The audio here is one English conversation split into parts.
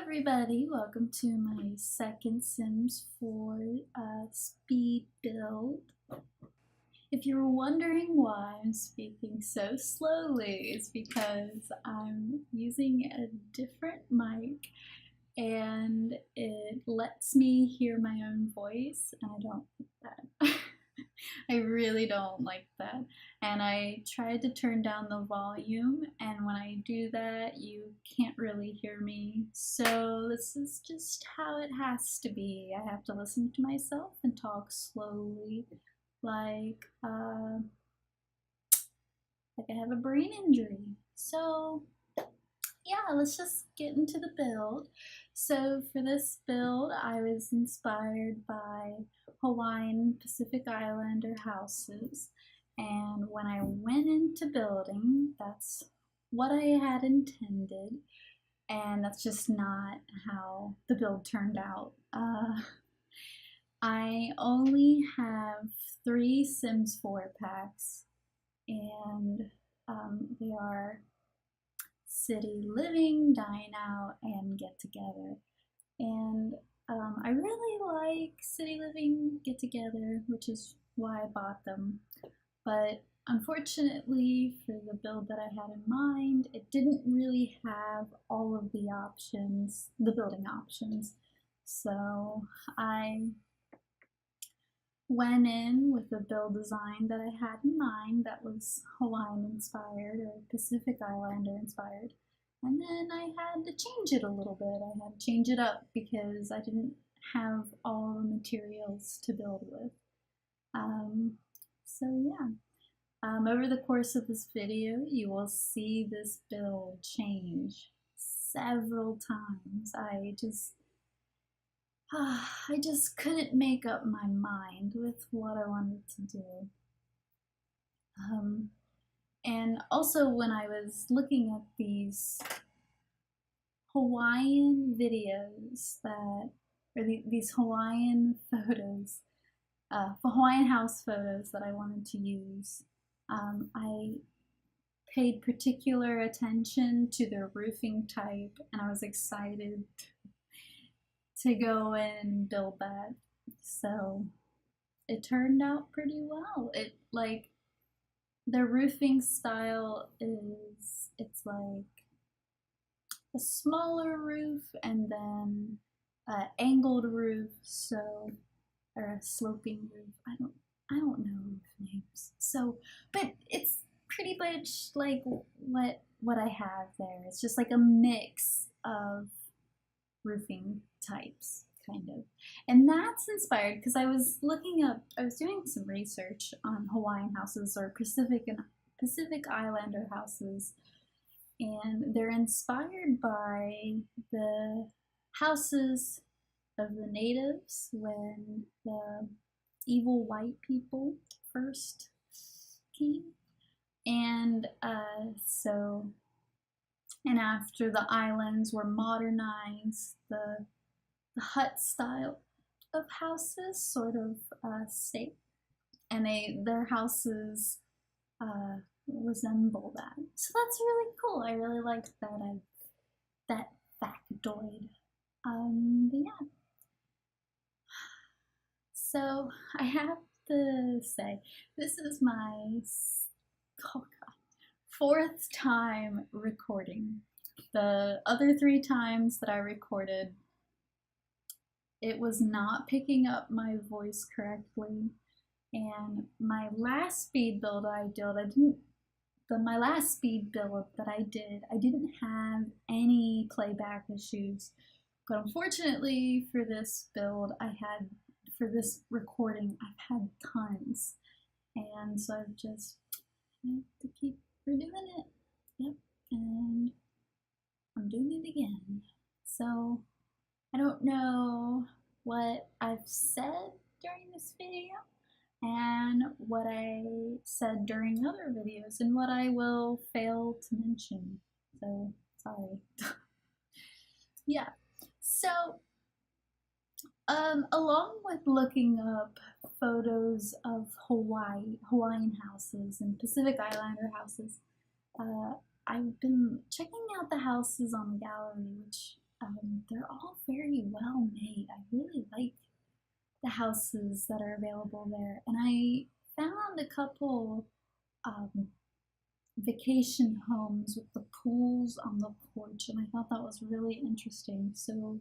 everybody, welcome to my second Sims 4 speed build. If you're wondering why I'm speaking so slowly, it's because I'm using a different mic and it lets me hear my own voice, and I don't like that. I really don't like that. And I tried to turn down the volume, and when I do that, you can't really hear me. So this is just how it has to be. I have to listen to myself and talk slowly, like I have a brain injury. So yeah, let's just get into the build. So for this build, I was inspired by Hawaiian Pacific Islander houses, and when I went into building, that's what I had intended, and that's just not how the build turned out. I only have 3 Sims 4 packs, and they are City Living, Dine Out, and Get Together. And I really like City Living, Get Together, which is why I bought them. But unfortunately, for the build that I had in mind, it didn't really have all of the options, the building options. So I went in with a build design that I had in mind that was Hawaiian inspired or Pacific Islander inspired. And then I had to change it a little bit. I had to change it up because I didn't have all the materials to build with. So yeah, over the course of this video, you will see this build change several times. I just couldn't make up my mind with what I wanted to do. And also when I was looking at these Hawaiian videos these Hawaiian photos, Hawaiian house photos that I wanted to use, I paid particular attention to their roofing type, and I was excited to go and build that. So it turned out pretty well. Their roofing style it's like a smaller roof and then an angled roof, or a sloping roof. I don't know roof names. So, but it's pretty much like what I have there. It's just like a mix of roofing types, kind of. And that's inspired because I was doing some research on Hawaiian houses or Pacific Islander houses, and they're inspired by the houses of the natives when the evil white people first came. And and after the islands were modernized, the hut style of houses sort of stayed, and their houses resemble that. So that's really cool. I really liked that factoid. But yeah. So I have to say, this is my 4th time recording. The other 3 times that I recorded, it was not picking up my voice correctly. And my last speed build I didn't have any playback issues. But unfortunately for this build, for this recording, I've had tons. And so I've just had to keep redoing it. Yep, and I'm doing it again. So I don't know what I've said during this video and what I said during other videos and what I will fail to mention. So sorry. Yeah. So along with looking up photos of Hawaiian houses and Pacific Islander houses, I've been checking out the houses on the gallery, which they're all very well made. I really like the houses that are available there. And I found a couple um, vacation homes with the pools on the porch, and I thought that was really interesting. So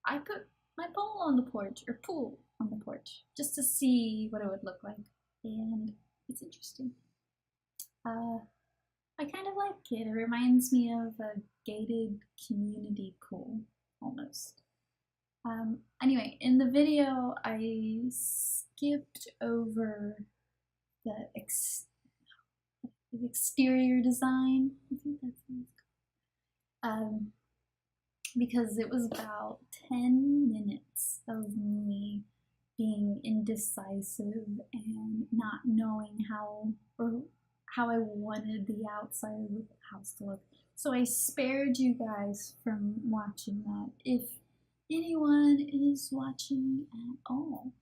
I put my pool on the porch, or pool on the porch, just to see what it would look like. And it's interesting. I kind of like it. It reminds me of a gated community pool, almost. Anyway, in the video, I skipped over the, the exterior design. I think that's what it's called. Because it was about 10 minutes of me being indecisive and not knowing how I wanted the outside of the house to look. So I spared you guys from watching that, if anyone is watching at all,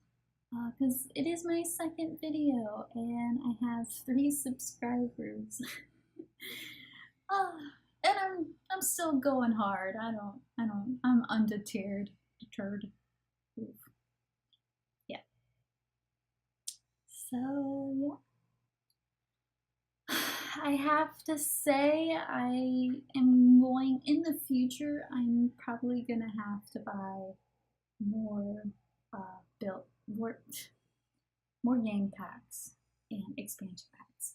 because it is my second video and I have 3 subscribers. And I'm still going hard. I'm undeterred. Oof. Yeah. So yeah. I have to say, I am going, in the future, I'm probably gonna have to buy more more game packs and expansion packs,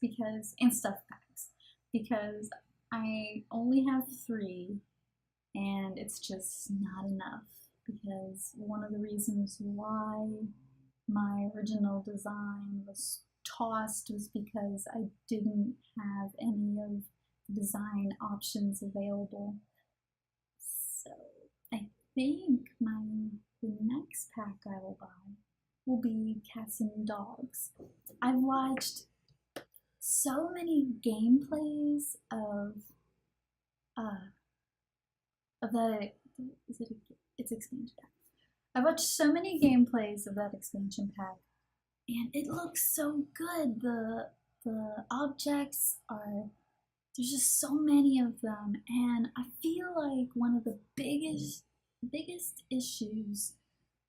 and stuff packs, because I only have 3 and it's just not enough, because one of the reasons why my original design was tossed was because I didn't have any of the design options available. So I think the next pack I will buy will be cats and dogs. I've watched so many gameplays of that. It's expansion pack. I've watched so many gameplays of that expansion pack, and it looks so good. The objects are, there's just so many of them, and I feel like one of the biggest issues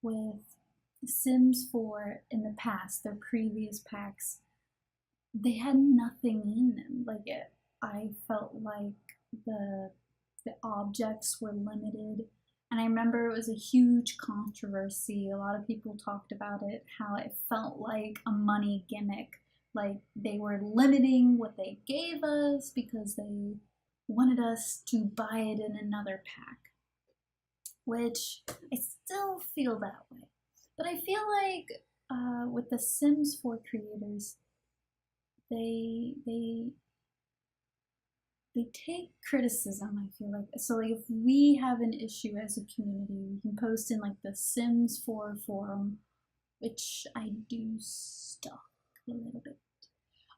with Sims 4 in the past, their previous packs, they had nothing in them. Like, I felt like the objects were limited. And I remember it was a huge controversy. A lot of people talked about it, how it felt like a money gimmick. Like they were limiting what they gave us because they wanted us to buy it in another pack. Which I still feel that way. But I feel like with the Sims 4 creators, they take criticism, I feel like. So like if we have an issue as a community, we can post in like the Sims 4 forum, which I do stalk a little bit.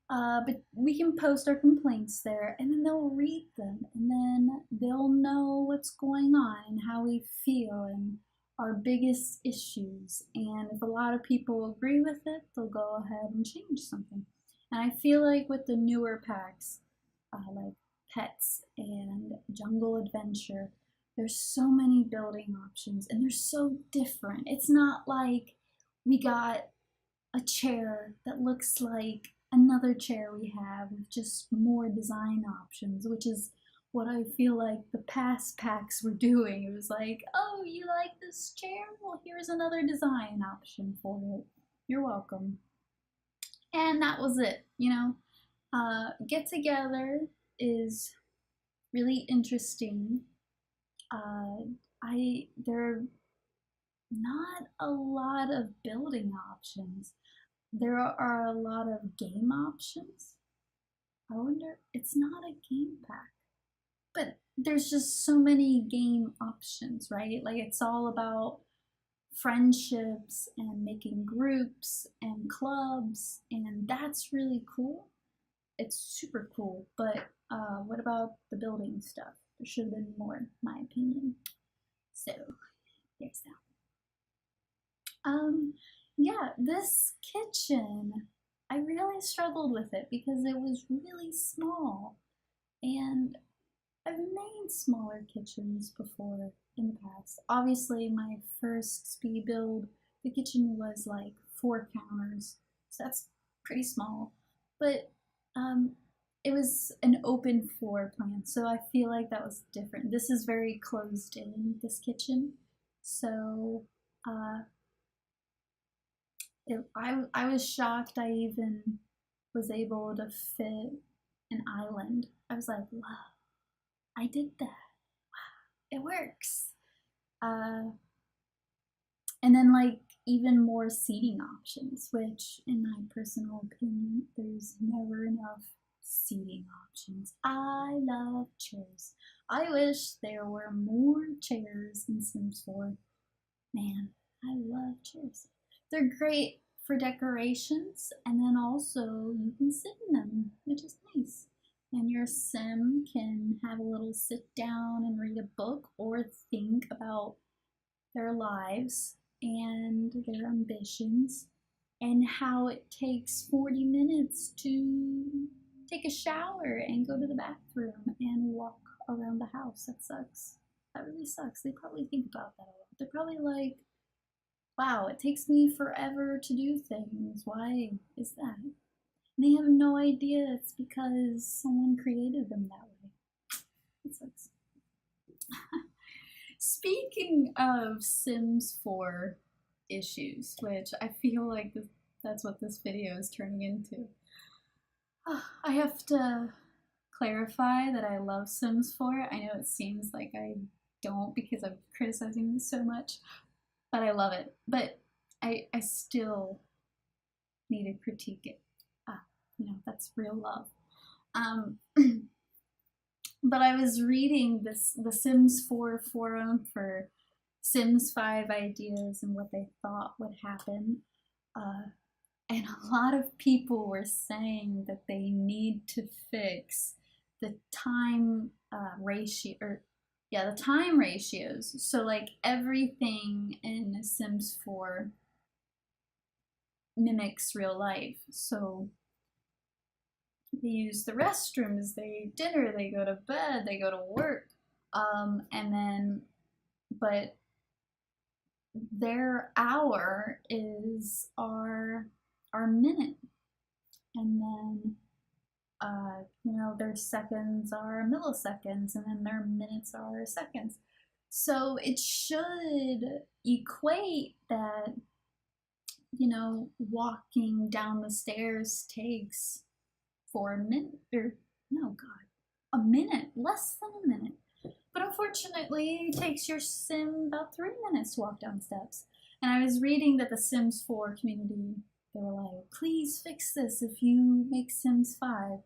But we can post our complaints there, and then they'll read them, and then they'll know what's going on and how we feel and our biggest issues. And if a lot of people agree with it, they'll go ahead and change something. And I feel like with the newer packs, like Pets and Jungle Adventure, there's so many building options and they're so different. It's not like we got a chair that looks like another chair we have with just more design options, which is what I feel like the past packs were doing. It was like, oh, you like this chair? Well, here's another design option for it. You're welcome. And that was it, you know. Get Together is really interesting. There are not a lot of building options. There are a lot of game options. I wonder, it's not a game pack, but there's just so many game options, right? Like it's all about friendships and making groups and clubs, and that's really cool. It's super cool, but what about the building stuff? There should have been more, in my opinion. So there's that. Yeah, this kitchen, I really struggled with it because it was really small, and I've made smaller kitchens before in the past. Obviously, my first speed build, the kitchen was like 4 counters, so that's pretty small. But um, it was an open floor plan, so I feel like that was different. This is very closed in, this kitchen, so uh, I was shocked I even was able to fit an island. I was like, wow, I did that. It works. Uh, and then like even more seating options, which in my personal opinion, there's never enough seating options. I love chairs. I wish there were more chairs in Sims 4. Man, I love chairs. They're great for decorations, and then also you can sit in them, which is nice. And your sim can have a little sit down and read a book or think about their lives and their ambitions and how it takes 40 minutes to take a shower and go to the bathroom and walk around the house. That sucks. That really sucks. They probably think about that a lot. They're probably like, wow, it takes me forever to do things. Why is that? And they have no idea it's because someone created them that way. It sucks. Speaking of Sims 4 issues, which I feel like that's what this video is turning into, I have to clarify that I love Sims 4. I know it seems like I don't because I'm criticizing this so much, but I love it. But I still need to critique it. That's real love. But I was reading the Sims 4 forum for Sims 5 ideas and what they thought would happen. And a lot of people were saying that they need to fix the time the time ratios. So like everything in Sims 4 mimics real life. So they use the restrooms, they eat dinner, they go to bed, they go to work, but their hour is our minute, and then their seconds are milliseconds, and then their minutes are seconds. So it should equate that walking down the stairs takes 4 minutes, or no, God, a minute, less than a minute. But unfortunately, it takes your sim about 3 minutes to walk down steps. And I was reading that the Sims 4 community, they were like, please fix this if you make Sims 5,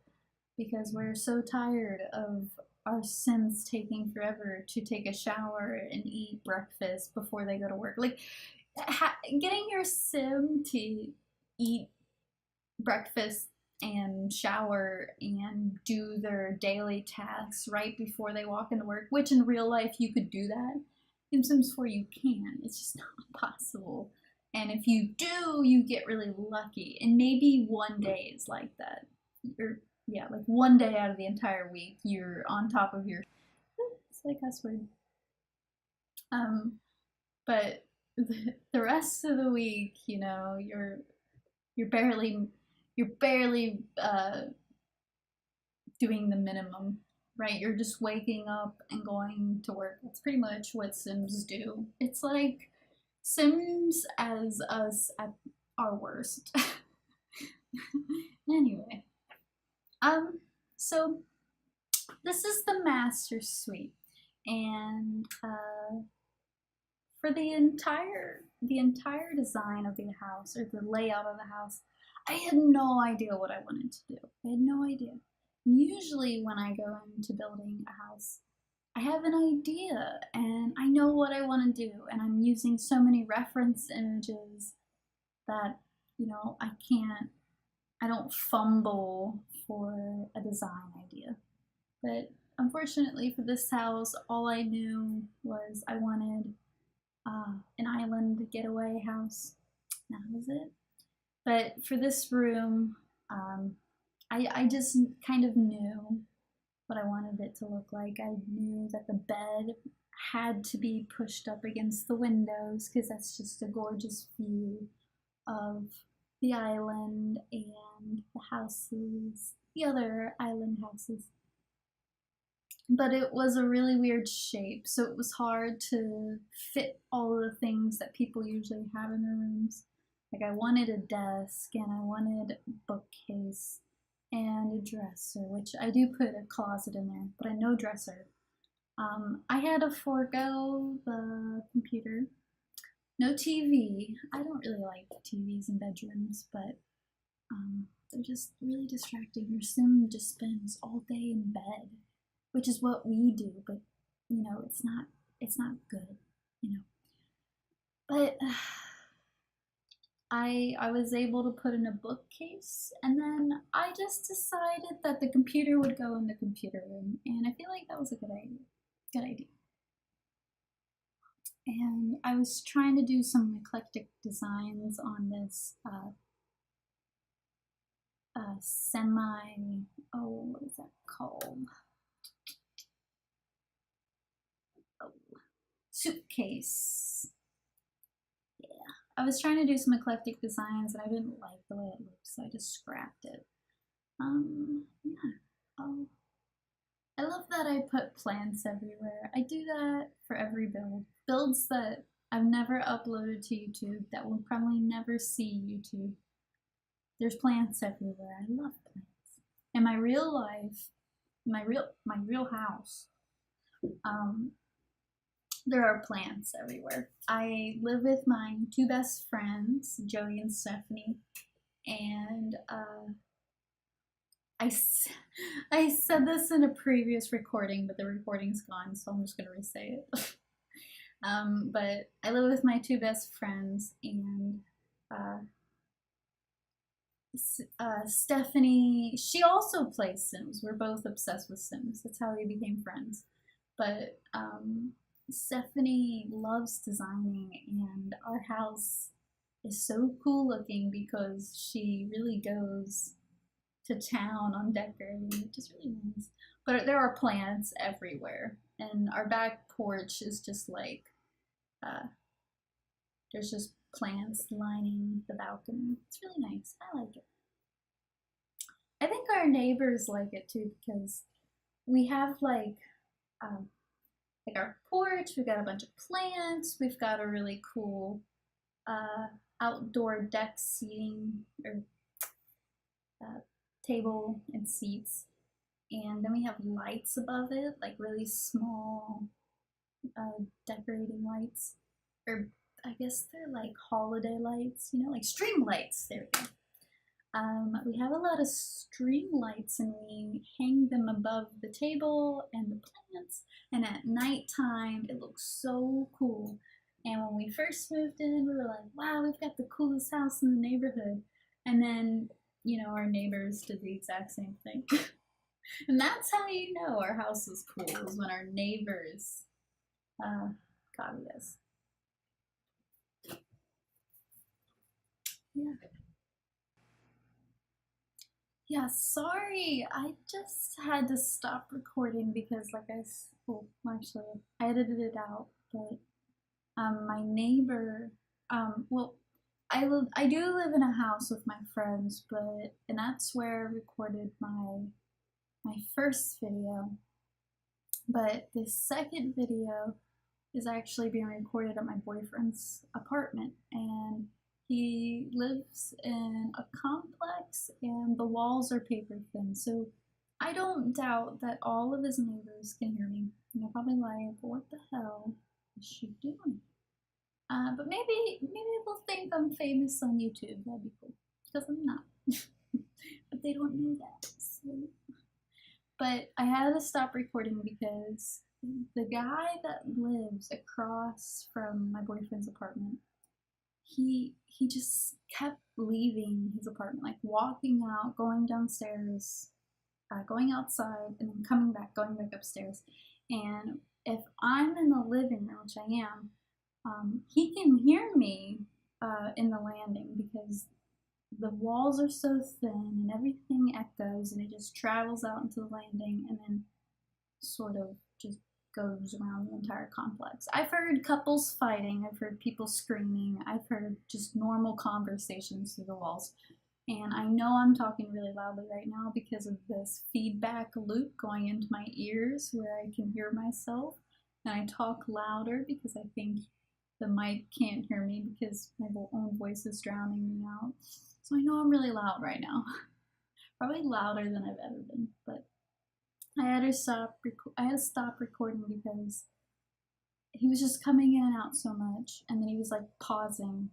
because we're so tired of our Sims taking forever to take a shower and eat breakfast before they go to work. Like, getting your sim to eat breakfast and shower and do their daily tasks right before they walk into work, which in real life you could do that. In Sims 4 you can. It's just not possible. And if you do, you get really lucky. And maybe one day is like that. Or yeah, like one day out of the entire week you're on top of your it's like cuss word. But the rest of the week, you're barely doing the minimum, right? You're just waking up and going to work. That's pretty much what Sims do. It's like Sims as us at our worst. Anyway, so this is the master suite, and for the entire design of the house, or the layout of the house, I had no idea what I wanted to do. I had no idea. Usually when I go into building a house, I have an idea and I know what I want to do, and I'm using so many reference images that, I don't fumble for a design idea. But unfortunately for this house, all I knew was I wanted an island getaway house. That was it. But for this room, I just kind of knew what I wanted it to look like. I knew that the bed had to be pushed up against the windows because that's just a gorgeous view of the island and the houses, the other island houses. But it was a really weird shape, so it was hard to fit all of the things that people usually have in their rooms. Like I wanted a desk and I wanted a bookcase and a dresser, which I do put a closet in there, but no dresser. I had to forego the computer. No TV. I don't really like TVs in bedrooms, but they're just really distracting. Your sim just spends all day in bed, which is what we do, but you know, it's not good, you know. But I was able to put in a bookcase, and then I just decided that the computer would go in the computer room, and I feel like that was a good idea. Good idea. And I was trying to do some eclectic designs on this what is that called? Oh, suitcase. Yeah, I was trying to do some eclectic designs and I didn't like the way it looked, so I just scrapped it. Yeah. Oh, I love that I put plants everywhere. I do that for every build. Builds that I've never uploaded to YouTube, that will probably never see YouTube. There's plants everywhere. I love plants. In my real life, my real house, there are plants everywhere. I live with my two best friends, Joey and Stephanie, and I said this in a previous recording, but the recording's gone, so I'm just gonna re-say it. But I live with my two best friends, and Stephanie, she also plays Sims. We're both obsessed with Sims. That's how we became friends. But Stephanie loves designing, and our house is so cool looking because she really goes to town on decorating, which is really nice. But there are plants everywhere, and our back porch is just like there's just plants lining the balcony. It's really nice. I like it. I think our neighbors like it too because we have like our porch. We've got a bunch of plants. We've got a really cool outdoor deck seating or table and seats, and then we have lights above it, like really small decorating lights, or I guess they're like holiday lights, you know, like string lights. There we go. We have a lot of string lights and we hang them above the table and the plants, and at nighttime it looks so cool. And when we first moved in, we were like, wow, we've got the coolest house in the neighborhood. And then, you know, our neighbors did the exact same thing. And that's how you know our house is cool, is when our neighbors copy us. Yeah. Yeah, sorry. I just had to stop recording because, like well, actually, I edited it out. But my neighbor, well, I do live in a house with my friends, and that's where I recorded my first video. But this second video is actually being recorded at my boyfriend's apartment, and he lives in a complex and the walls are paper thin, so I don't doubt that all of his neighbors can hear me. And they're probably like, what the hell is she doing? But maybe they'll think I'm famous on YouTube. That'd be cool, because I'm not. But they don't know that. So. But I had to stop recording because the guy that lives across from my boyfriend's apartment, he just kept leaving his apartment, like walking out, going downstairs, going outside, and then coming back, going back upstairs. And if I'm in the living room, which I am, he can hear me in the landing because the walls are so thin and everything echoes and it just travels out into the landing, and then sort of just goes around the entire complex. I've heard couples fighting, I've heard people screaming, I've heard just normal conversations through the walls. And I know I'm talking really loudly right now because of this feedback loop going into my ears where I can hear myself. And I talk louder because I think the mic can't hear me because my own voice is drowning me out. So I know I'm really loud right now. Probably louder than I've ever been, but I had to stop recording because he was just coming in and out so much, and then he was like pausing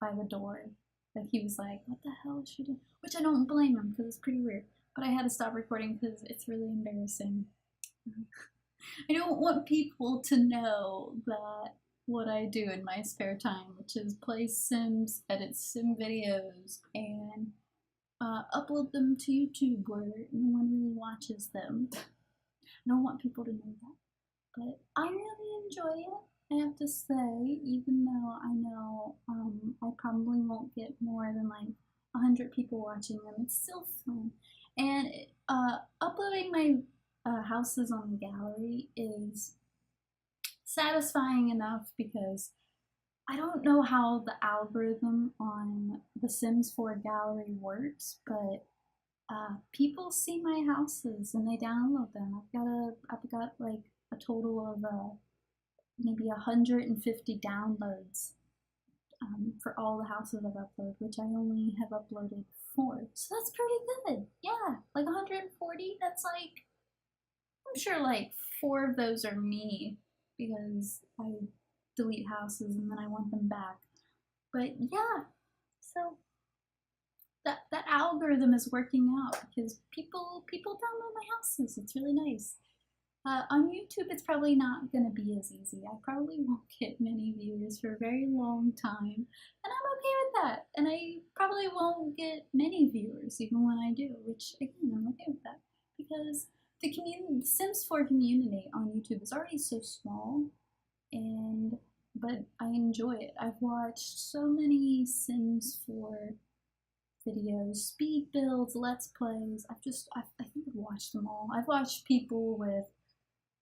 by the door. Like he was like, "What the hell is she doing?" Which I don't blame him because it's pretty weird. But I had to stop recording because it's really embarrassing. I don't want people to know that what I do in my spare time, which is play Sims, edit Sim videos, and upload them to YouTube where no one really watches them. I don't want people to know that. But I really enjoy it, I have to say, even though I know I probably won't get more than like 100 people watching them. It's still fun. And uploading my houses on the gallery is satisfying enough because I don't know how the algorithm on The Sims 4 gallery works, but people see my houses and they download them. I've got like a total of maybe 150 downloads for all the houses I've uploaded, which I only have uploaded 4. So that's pretty good. Yeah, like 140. That's like, I'm sure like 4 of those are me because I delete houses and then I want them back. But yeah, so that algorithm is working out because people download my houses. It's really nice. On YouTube, it's probably not going to be as easy. I probably won't get many viewers for a very long time, and I'm okay with that. And I probably won't get many viewers even when I do, which again, I'm okay with that because the Sims 4 community on YouTube is already so small, but I enjoy it. I've watched so many Sims 4 videos, speed builds, let's plays. I think I've watched them all. I've watched people with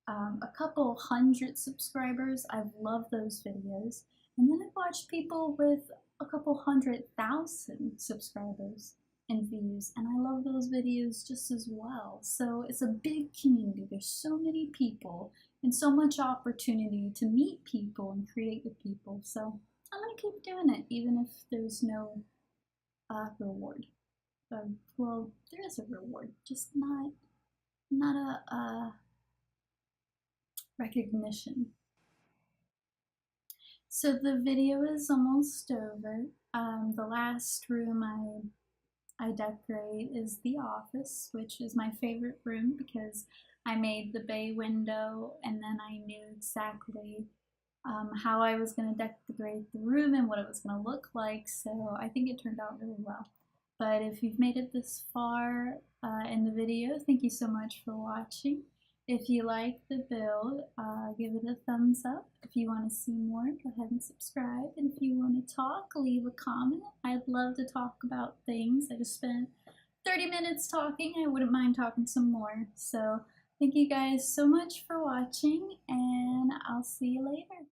a couple hundred subscribers. I've loved those videos. And then I've watched people with a couple 100,000 subscribers and views, and I love those videos just as well. So it's a big community. There's so many people and so much opportunity to meet people and create with people. So I'm gonna keep doing it even if there's no reward. Well, there is a reward, just not a recognition. So the video is almost over. The last room I decorate is the office, which is my favorite room because I made the bay window and then I knew exactly how I was going to decorate the room and what it was going to look like. So I think it turned out really well. But if you've made it this far in the video, thank you so much for watching. If you like the build, give it a thumbs up. If you want to see more, go ahead and subscribe. And if you want to talk, leave a comment. I'd love to talk about things. I just spent 30 minutes talking. I wouldn't mind talking some more. So thank you guys so much for watching, and I'll see you later.